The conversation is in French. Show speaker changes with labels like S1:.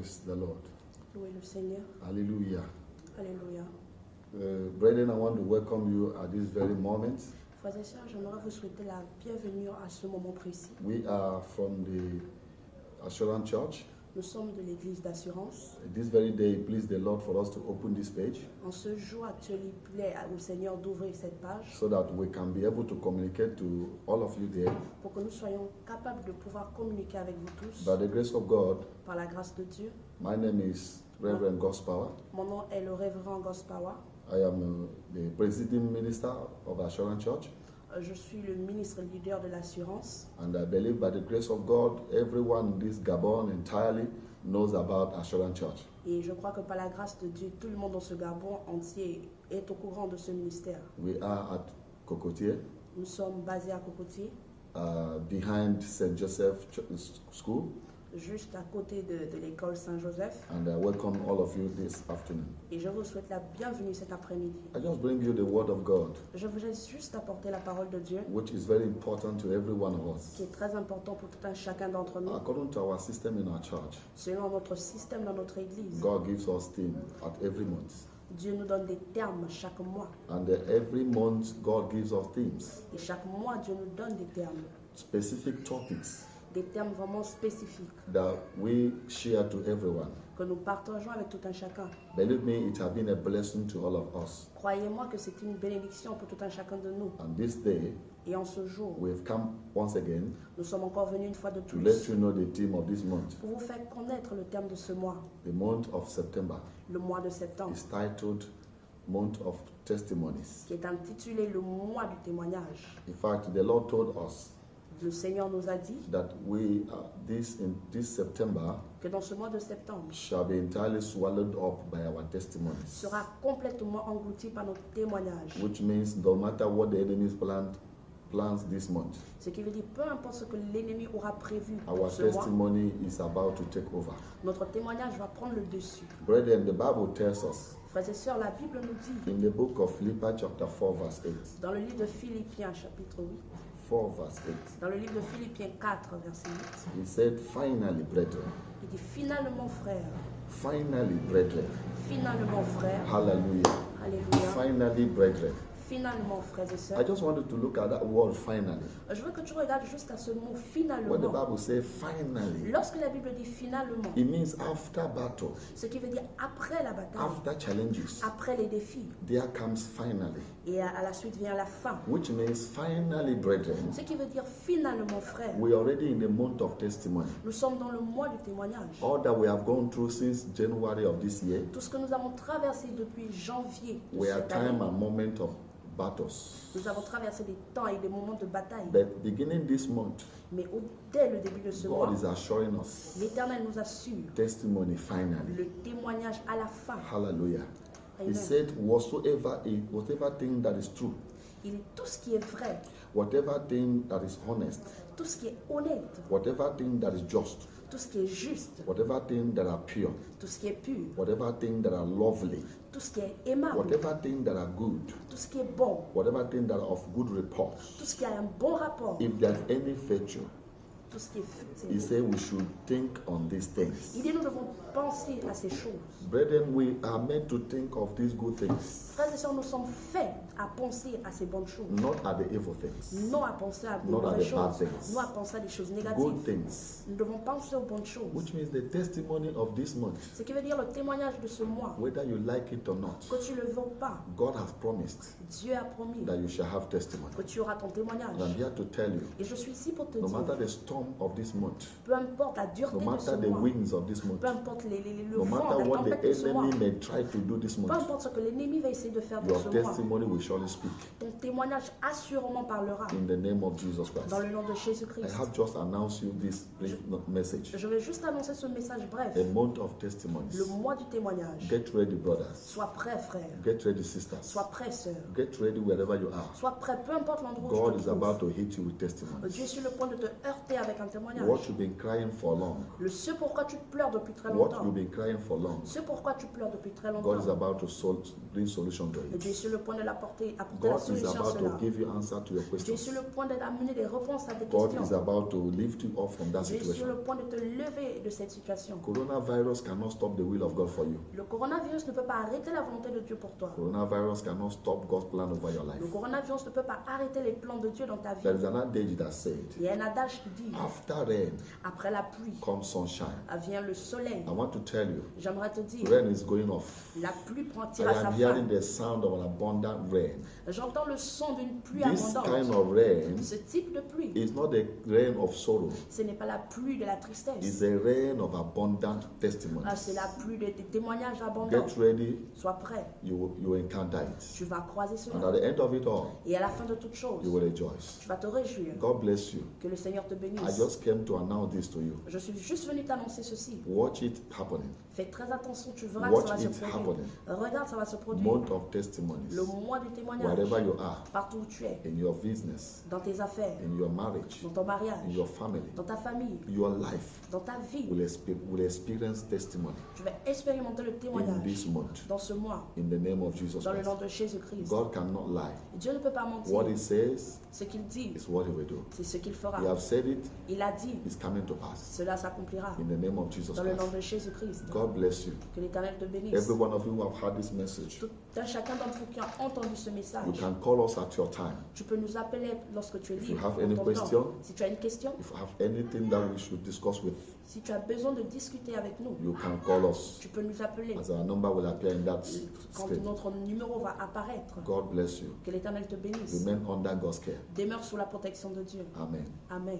S1: Praise the Lord.
S2: Louez le Seigneur.
S1: Hallelujah.
S2: Alléluia.
S1: Brethren, I want to welcome you at this very moment.
S2: Frères et sœurs, j'aimerais vous souhaiter la bienvenue à ce moment précis.
S1: We are from the Assurance Church.
S2: Nous sommes de l'église d'assurance.
S1: This very day, please the Lord for us to open this page
S2: En ce jour actuel, il plaît au Seigneur d'ouvrir cette page
S1: so that we can be able to communicate to all of you there.
S2: pour que nous soyons capables de pouvoir communiquer avec vous tous.
S1: By the grace of God,
S2: Par la grâce de Dieu.
S1: my name is Reverend Gospower.
S2: Mon nom est le révérend Gospower.
S1: I am the presiding minister of Assurance Church.
S2: Je suis le ministre leader de l'assurance.
S1: And I believe by the grace of God, everyone in this Gabon entirely knows about Assurance Church.
S2: Et je crois que par la grâce de Dieu, tout le monde dans ce Gabon entier est au courant de ce ministère.
S1: We are at Cocotier,
S2: Nous sommes basés à Cocotier,
S1: behind St. Joseph School,
S2: juste à côté de l'école Saint-Joseph.
S1: and I welcome all of you this afternoon.
S2: Et je vous souhaite la bienvenue cet après-midi.
S1: I just bring you the Word of God,
S2: Je vous ai juste apporté la parole de Dieu,
S1: which is very important to every one of us.
S2: qui est très important pour tout un chacun d'entre nous.
S1: According to our system in our church,
S2: Selon notre système dans notre église,
S1: God gives us theme at every month.
S2: Dieu nous donne des termes chaque mois.
S1: And every month, God gives us themes,
S2: Et chaque mois, Dieu nous donne des termes.
S1: specific topics
S2: Des termes vraiment spécifiques
S1: that we share to everyone.
S2: que nous partageons avec tout un chacun.
S1: Believe me, it has been a blessing to all of us.
S2: Croyez-moi que c'est une bénédiction pour tout un chacun de nous.
S1: And this day,
S2: Et en ce jour,
S1: we've come once again
S2: nous sommes encore venus une fois de
S1: to let
S2: plus
S1: you know the theme of this month.
S2: pour vous faire connaître le terme de ce mois.
S1: The month of September
S2: Le mois de septembre,
S1: is titled Month of Testimonies.
S2: qui est intitulé le mois du témoignage.
S1: In fact, the Lord told us
S2: Le Seigneur nous a dit
S1: that we in this September
S2: que dans ce mois de septembre,
S1: shall be entirely swallowed up by our testimonies.
S2: sera complètement englouti par nos témoignages.
S1: Which means no matter what the enemy's plans this month,
S2: Ce qui veut dire, peu importe ce que l'ennemi aura prévu
S1: our
S2: pour ce mois,
S1: testimony is about to take over.
S2: notre témoignage va prendre le dessus.
S1: Brethren, the Bible tells us
S2: Frères et sœurs, la Bible nous dit,
S1: in the book of Philippians chapter 4 verse 8,
S2: dans le livre de Philippiens, chapitre 8,
S1: 4 verse 8,
S2: dans le livre de Philippiens 4, verset 8,
S1: he said, finally, brethren,
S2: il dit, finalement frères, finalement frères,
S1: hallelujah,
S2: alléluia,
S1: finally, brethren.
S2: finalement frères et
S1: I
S2: sœurs.
S1: just wanted to look at that word finally.
S2: Je veux que tu regardes juste à ce mot
S1: When the
S2: finalement.
S1: Bible says finally,
S2: Lorsque la Bible dit finalement,
S1: it means after battle,
S2: ce qui veut dire après la bataille,
S1: after challenges,
S2: après les défis,
S1: there comes finally,
S2: et à la suite vient la fin.
S1: which means finally, brethren.
S2: Ce qui veut dire finalement frères.
S1: We are already in the month of testimony.
S2: Nous sommes dans le mois du témoignage.
S1: All that we have gone through since January of this year
S2: Tout ce que nous avons traversé depuis janvier de
S1: were
S2: cette
S1: time
S2: année,
S1: and moment of battles.
S2: nous avons traversé des temps et des moments de bataille.
S1: But beginning this month,
S2: Mais dès le début de ce mois,
S1: God is assuring us
S2: l'Éternel nous assure
S1: testimony finally.
S2: le témoignage à la fin.
S1: Hallelujah. He
S2: Amen.
S1: said, whatsoever thing that is true,
S2: Il dit tout ce qui est vrai,
S1: whatever thing that is honest,
S2: tout ce qui est honnête,
S1: whatever thing that is just,
S2: tout ce qui est juste,
S1: whatever thing that are pure,
S2: tout ce qui est pur,
S1: whatever thing that are lovely,
S2: tout ce qui est aimable,
S1: whatever thing that are good,
S2: tout ce qui est bon,
S1: whatever thing that are of good report,
S2: tout ce qui a un bon rapport,
S1: if there's any virtue,
S2: tout ce qui est
S1: he
S2: fructueux.
S1: said we should think on these things.
S2: Il dit nous devons penser à ces choses.
S1: Brethren, we are meant to think of these good things,
S2: Frères et sœurs, nous sommes faits à penser à ces bonnes choses.
S1: not at the evil things.
S2: Non à penser à des
S1: Not at
S2: mauvaises
S1: the bad
S2: choses,
S1: things.
S2: non à penser à des choses
S1: Good
S2: négatives.
S1: things,
S2: Nous devons penser aux bonnes choses.
S1: which means the testimony of this month,
S2: Ce qui veut dire le témoignage de ce mois,
S1: whether you like it or not,
S2: que tu le veux ou pas,
S1: God has promised
S2: Dieu a promis
S1: that you shall have testimony.
S2: que tu auras ton témoignage.
S1: And I'm here to tell you,
S2: Et je suis ici pour te
S1: no matter
S2: dire,
S1: the storm of this month,
S2: peu importe la
S1: no
S2: dureté de ce
S1: matter the
S2: mois,
S1: winds of this month,
S2: peu importe le
S1: no
S2: vent,
S1: matter
S2: la
S1: what
S2: tempête
S1: the
S2: de ce mois,
S1: enemy may try to do this
S2: peu
S1: month,
S2: importe ce que l'ennemi va essayer de faire dans
S1: your
S2: ce mois,
S1: testimony will surely speak
S2: ton témoignage assurément parlera
S1: in the name of Jesus Christ.
S2: dans le nom de
S1: I
S2: Jésus-Christ.
S1: have just announced you this brief message.
S2: Je vais juste annoncer ce message bref.
S1: A month of testimonies.
S2: Le mois du témoignage.
S1: Get ready, brothers.
S2: Sois prêt, frère.
S1: Get ready, sisters.
S2: Sois prêt, sœur.
S1: Get ready wherever you are.
S2: Sois prêt, peu importe l'endroit où
S1: God
S2: tu
S1: is
S2: te
S1: about
S2: trouves.
S1: to hit you with
S2: Dieu
S1: testimonies.
S2: est sur le point de te heurter avec avec un témoignage.
S1: What you've been crying for long.
S2: Ce pourquoi tu pleures depuis très
S1: What
S2: longtemps.
S1: you've been crying for long.
S2: Ce pourquoi tu pleures depuis très
S1: God is
S2: longtemps.
S1: about to bring solution to
S2: Et Dieu est
S1: it.
S2: sur le point de apporter la
S1: God is
S2: solution à
S1: about
S2: cela.
S1: to give you answer to your
S2: Dieu est
S1: questions.
S2: sur le point d'amener des réponses à tes
S1: God is
S2: questions.
S1: about to lift you up from that
S2: Dieu est sur
S1: situation.
S2: le point de te lever de cette situation.
S1: Coronavirus cannot stop the will of God for you.
S2: Le coronavirus ne peut pas arrêter la volonté de Dieu pour toi.
S1: Coronavirus cannot stop God's plan over your life.
S2: Le coronavirus ne peut pas arrêter les plans de Dieu dans ta vie.
S1: There is an adage that said,
S2: Il y a un adage qui dit,
S1: after rain
S2: après la pluie,
S1: comes sunshine.
S2: vient le soleil.
S1: I want to tell you,
S2: J'aimerais te dire,
S1: rain is going off.
S2: la pluie
S1: I
S2: tire à sa
S1: am hearing
S2: fin.
S1: the sound of an abundant rain.
S2: J'entends le son d'une pluie
S1: This kind
S2: abondante.
S1: of rain
S2: Ce type de pluie,
S1: is not the rain of sorrow.
S2: ce n'est pas la pluie de la
S1: It's
S2: tristesse.
S1: a rain of abundant testimonies.
S2: C'est la pluie des témoignages abondants.
S1: Get ready,
S2: Sois prêt.
S1: you will encounter it.
S2: Tu vas croiser
S1: And
S2: cela.
S1: at the end of it all,
S2: Et à la fin de toute chose,
S1: you will rejoice.
S2: tu vas te réjouir.
S1: God bless you.
S2: Que le Seigneur te
S1: I
S2: bénisse.
S1: just came to announce this to you.
S2: Je suis juste venu t'annoncer ceci.
S1: Watch it happening.
S2: Fais très attention, tu verras
S1: Watch
S2: que ça va se
S1: it
S2: produire.
S1: happening.
S2: Regarde, ça va se produire.
S1: Month of testimonies.
S2: Le mois du témoignage.
S1: Wherever you are,
S2: Partout où tu es,
S1: in your business,
S2: dans tes affaires,
S1: in your marriage,
S2: dans ton mariage,
S1: in your family,
S2: dans ta famille,
S1: your life
S2: dans ta vie,
S1: will experience testimony
S2: tu vas expérimenter le
S1: in
S2: témoignage
S1: this month.
S2: dans ce mois,
S1: In the name of Jesus
S2: dans le
S1: Christ.
S2: nom de Jésus-Christ.
S1: God cannot lie.
S2: Dieu ne peut pas mentir.
S1: What He says
S2: Ce qu'il dit,
S1: is what He will do.
S2: c'est ce qu'il fera.
S1: He has said it,
S2: Il a dit,
S1: it's coming to pass.
S2: cela s'accomplira.
S1: In the name of Jesus
S2: Dans le nom
S1: Christ.
S2: de Jésus-Christ.
S1: God bless you.
S2: Que l'Éternel te bénisse.
S1: Every one of you who have heard this message,
S2: Tout un chacun d'entre vous qui a entendu ce message,
S1: you can call us at your time.
S2: tu peux nous appeler lorsque tu es
S1: If you
S2: libre.
S1: have
S2: en
S1: any
S2: ton
S1: question,
S2: temps. Si tu as une question,
S1: If you have anything that we should discuss with,
S2: si tu as besoin de discuter avec nous,
S1: you can call us
S2: tu peux nous appeler.
S1: as our number will appear in that
S2: Quand
S1: screen.
S2: notre numéro va apparaître,
S1: God bless you.
S2: que l'Éternel te bénisse.
S1: Remain under God's care.
S2: Demeure sous la protection de Dieu.
S1: Amen.
S2: Amen.